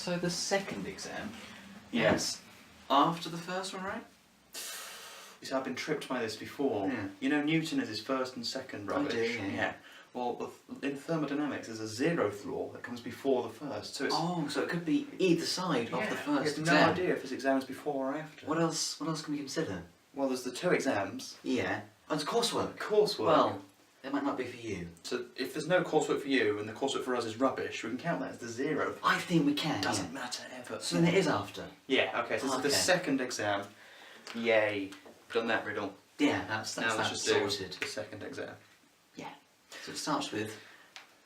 So the second exam? Yes. After the first one, right? You see, I've been tripped by this before. Yeah. You know Newton is his first and second rubbish. do, yeah. Well, in thermodynamics, there's a zeroth law that comes before the first. So it's, So it could be either side of the first you exam. have no idea if this exam is before or after. What else can we consider? Well, there's the two exams. Yeah. Oh, it's coursework. Coursework. Well, it might not be for you. So if there's no coursework for you and the coursework for us is rubbish, we can count that as the zeroth. I think we can. Doesn't matter ever. So then it is after. Yeah. Okay. So this is the second exam. Yay! Done that riddle. Yeah, that's now let's just sorted. do the second exam. Yeah. So it starts with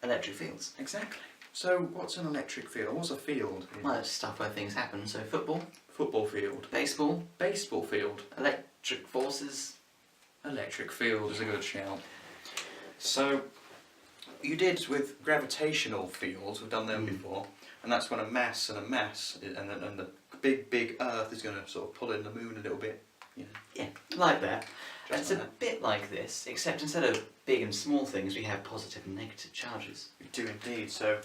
electric fields. Exactly. So what's an electric field? What's a field? Well, it's stuff where things happen. So football, Football field. baseball, Baseball field. electric forces. Electric field is a good shout. So you did with gravitational fields. We've done them before, and that's when a mass and the big Earth is going to sort of pull in the moon a little bit. You know. Yeah, like that. Just It's like a bit like this, except instead of big and small things, we have positive and negative charges. We do indeed. So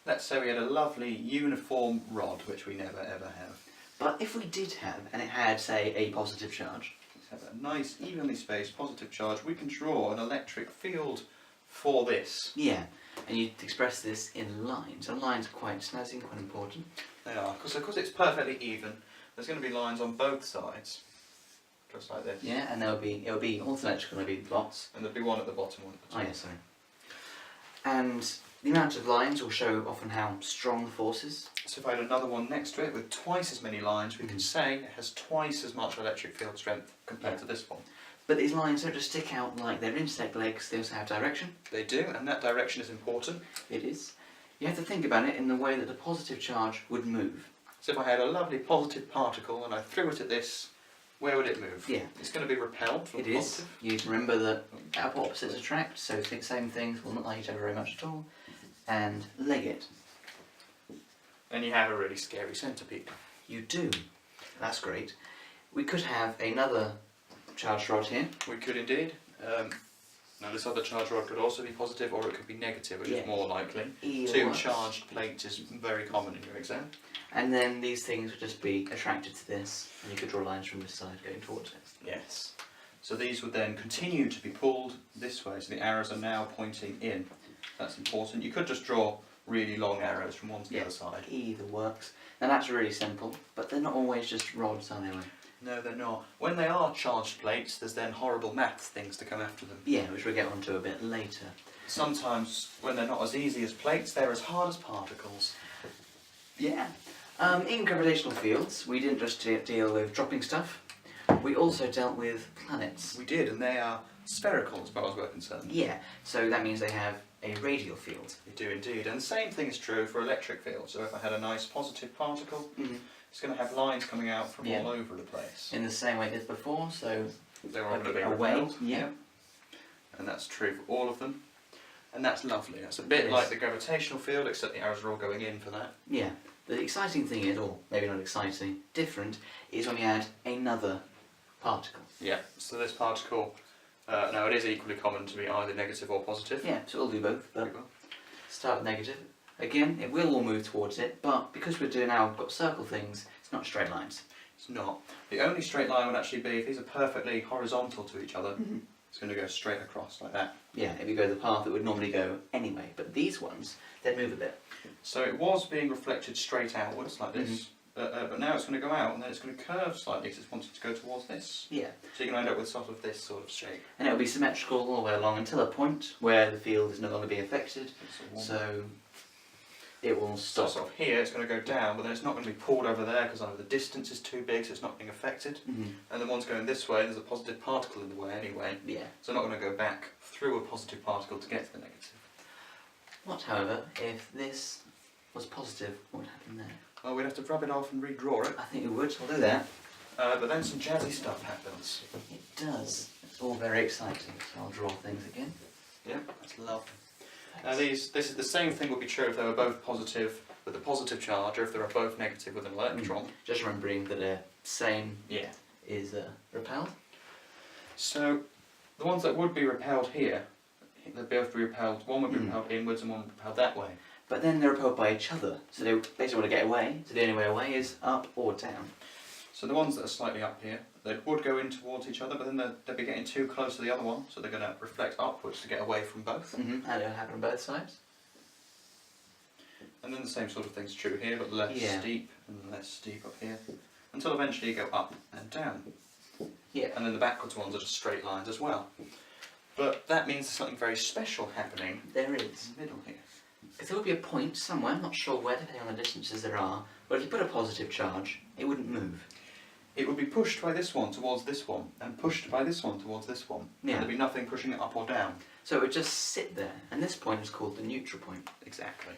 let's say we had a lovely uniform rod, which we never ever have. But if we did have, and it had, say, a positive charge. Let's have a nice, evenly spaced positive charge. We can draw an electric field for this. Yeah, and you'd express this in lines. And lines are quite snazzy and quite important. They are, because it's perfectly even. There's going to be lines on both sides, just like this. Yeah, and it'll be all symmetrical, there'll be dots. And there'll be one at the bottom, one at the top. Oh yeah, sorry. And the amount of lines will show often how strong the force is. So if I had another one next to it with twice as many lines, we can say it has twice as much electric field strength compared to this one. But these lines don't just stick out like their intersect legs, they also have direction. They do, and that direction is important. It is. You have to think about it in the way that the positive charge would move. So if I had a lovely positive particle and I threw it at this, where would it move? Yeah. It's going to be repelled from It the is. positive. You can remember that opposites attract, so same things will not like each other very much at all. And leg it. And you have a really scary centipede. You do. That's great. We could have another charged rod here. We could indeed. Now this other charge rod could also be positive or it could be negative, which is more likely. Either Two works. charged plates is very common in your exam. And then these things would just be attracted to this, and you could draw lines from this side going towards it. Yes. So these would then continue to be pulled this way, so the arrows are now pointing in. That's important. You could just draw really long arrows from one to the other side. Either works. Now that's really simple, but they're not always just rods, are they? No, they're not. When they are charged plates, there's then horrible maths things to come after them. Yeah, which we'll get onto a bit later. Sometimes, when they're not as easy as plates, they're as hard as particles. Yeah. In gravitational fields, we didn't just deal with dropping stuff, we also dealt with planets. We did, and they are spherical as far as we're concerned. Yeah, so that means they have a radial field. They do indeed, and the same thing is true for electric fields. So if I had a nice positive particle, it's going to have lines coming out from all over the place. In the same way as before, so They're all going to be away. repelled. Yeah. And that's true for all of them. And that's lovely. That's a bit like the gravitational field, except the arrows are all going in for that. Yeah. The exciting thing is, or maybe not exciting, different, is when we add another particle. Yeah, so this particle, now it is equally common to be either negative or positive. Yeah, so we'll do both, but Very well. start with negative. Again, it will all move towards it, but because we've got circle things, it's not straight lines. It's not. The only straight line would actually be if these are perfectly horizontal to each other. It's going to go straight across like that. Yeah, if you go the path it would normally go anyway, but these ones, they'd move a bit. So it was being reflected straight outwards like this, but now it's going to go out and then it's going to curve slightly because it's wanting to go towards this. Yeah. So you're going to end up with sort of this sort of shape. And it'll be symmetrical all the way along until a point where the field is no longer being affected, so it will So stop. sort of here it's going to go down, but then it's not going to be pulled over there because either the distance is too big, so it's not being affected. And the one's going this way, there's a positive particle in the way anyway. Yeah. So not going to go back through a positive particle to get to the negative. What, however, if this was positive, what would happen there? Well, we'd have to rub it off and redraw it. I think we would, we'll do that. But then some jazzy stuff happens. It does. It's all very exciting, so I'll draw things again. Yeah, that's lovely. Now this is the same thing would be true if they were both positive with a positive charge, or if they were both negative with an electron. Just remembering that same Yeah. is repelled. So the ones that would be repelled here, they'd both be repelled. One would be repelled inwards and one would be repelled that way. but then they're repelled by each other, so they basically want to get away, so the only way away is up or down. So the ones that are slightly up here, they would go in towards each other, but then they'll be getting too close to the other one, so they're going to reflect upwards to get away from both. And it'll happen on both sides. And then the same sort of thing's true here, but less Yeah. steep and less steep up here, until eventually you go up and down. Yeah. And then the backwards ones are just straight lines as well. But that means there's something very special happening There is. in the middle here. Because there will be a point somewhere, I'm not sure where, depending on the distances there are, but if you put a positive charge, it wouldn't move. It would be pushed by this one towards this one, and pushed by this one towards this one. Yeah. And there'd be nothing pushing it up or down. So it would just sit there, and this point is called the neutral point. Exactly.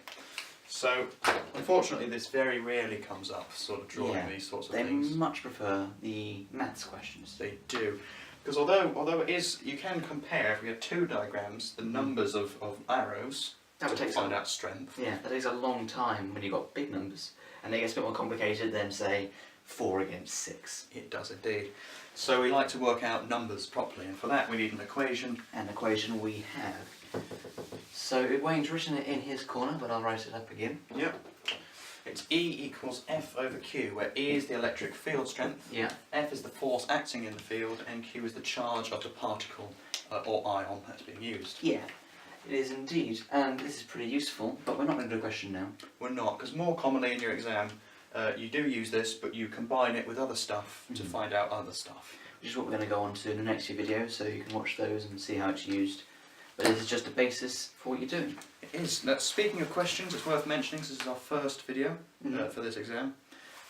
So, unfortunately, this very rarely comes up, sort of drawing Yeah. these sorts of They things. much prefer the maths questions. They do. Because although it is, you can compare, if we have two diagrams, the numbers of arrows That would to take find out strength. Yeah, that takes a long time when you've got big numbers, and it gets a bit more complicated than, say, 4 against 6. It does indeed. So we like to work out numbers properly, and for that we need an equation. An equation we have. So Wayne's written it in his corner, but I'll write it up again. Yep. It's E equals F over Q, where E is the electric field strength, Yeah. F is the force acting in the field, and Q is the charge of the particle or ion that's being used. Yeah, it is indeed, and this is pretty useful, but we're not going to do a question now. We're not, because more commonly in your exam you do use this, but you combine it with other stuff to find out other stuff. Which is what we're going to go on to in the next few videos, so you can watch those and see how it's used. But this is just the basis for what you're doing. It is. Now, speaking of questions, it's worth mentioning this is our first video Mhm. for this exam.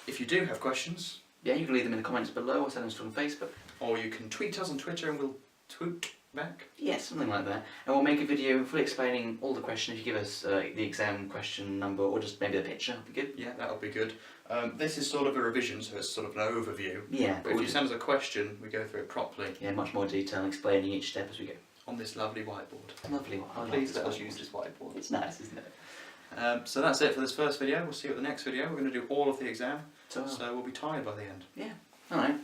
If you do have questions, Yeah, you can leave them in the comments below or send them to us on Facebook. or you can tweet us on Twitter and we'll tweet back. Yeah, something like that. And we'll make a video fully explaining all the questions. If you give us the exam question number or just maybe a picture, that'd be good. Yeah, that'll be good. This is sort of a revision, so it's sort of an overview. Yeah, But if you send us a question, we go through it properly yeah, much more detail, explaining each step as we go. on this lovely whiteboard. Lovely one. I like Please this let us whiteboard. use this whiteboard. It's nice, isn't it? So that's it for this first video. We'll see you at the next video. We're going to do all of the exam, So, so we'll be tired by the end. yeah, alright.